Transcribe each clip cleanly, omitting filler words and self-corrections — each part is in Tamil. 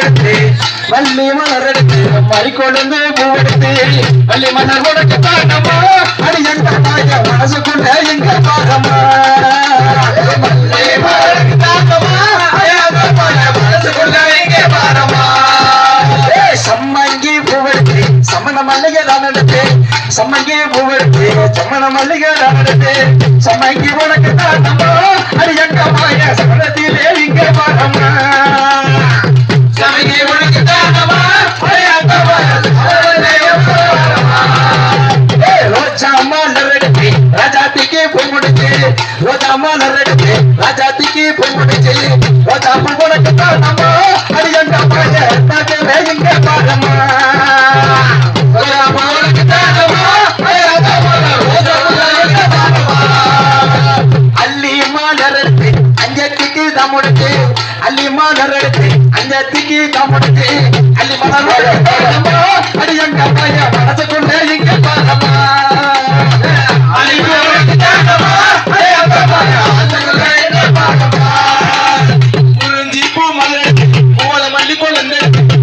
பூவெடுத்து வள்ளி மலர் எடுத்து மறிக்கொழுந்து பூவெடுத்து வள்ளி மலர் உனக்கு தாண்டமா அது எங்க தாய மனசுக்குள்ள எங்க பாகமா வள்ளி மலருக்கு தாண்டமா மனசுக்குள்ள எங்க பாகமா சம்மங்கி பூவெடுத்து சம்மண மல்லிகை தான் எடுத்து சம்மங்கி பூவெடுத்து சம்மண மல்லிகை தான் எடுத்து சம்மங்கி உனக்கு தாண்டமா அது எங்க மாய சமணத்திலே இங்க பாகமா சம்மங்கி உனக்கு தாண்டமா ரோஜா மலர் எடுத்து ராஜாத்திக்கு பொய் முடிச்சு ரோஜா மலர் எடுத்து ராஜாத்திக்கு பொய் முடிச்சு ரோஜா பூ உனக்கு தாண்டமா அது எங்க மாய சமணத்திலே இங்க பாகமா அள்ளி மலர் எடுத்து அஞ்சத்திக்கு தமுடுத்து அள்ளி மலர் எடுத்து அஞ்சத்திக்கு தமுடுத்து அள்ளி மலர் அடி எங்க பைய மனசுக்குள்ள இங்க பாகமா குறிஞ்சி பூ மலர் எடுத்து பூவன மல்லி கொண்டு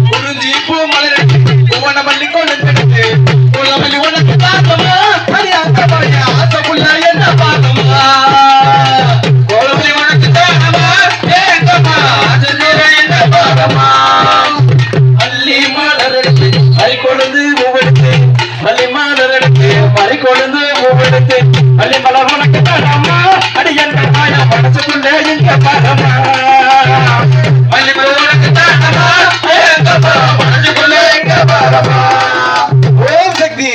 குறிஞ்சி பூ மலர் எடுத்து பூவன மல்லி கொண்டு பூவன மல்லி உனக்கு தாக்கமா அடி அந்த பைய ஆசைக்குள்ள என்ன பாகமா மறிக்கொழுந்து பூவெடுத்து மல்லி மலர் எடுத்து மறிக்கொழுந்து பூவெடுத்து மல்லி மலர் உனக்கு தானம்மா அடி எங்க மாயா மனசுக்குள்ள எங்க பாகமா மல்லி மலர் உனக்கு தானம்மா மனசுக்குள்ள எங்க பாகமா ஓம் சக்தி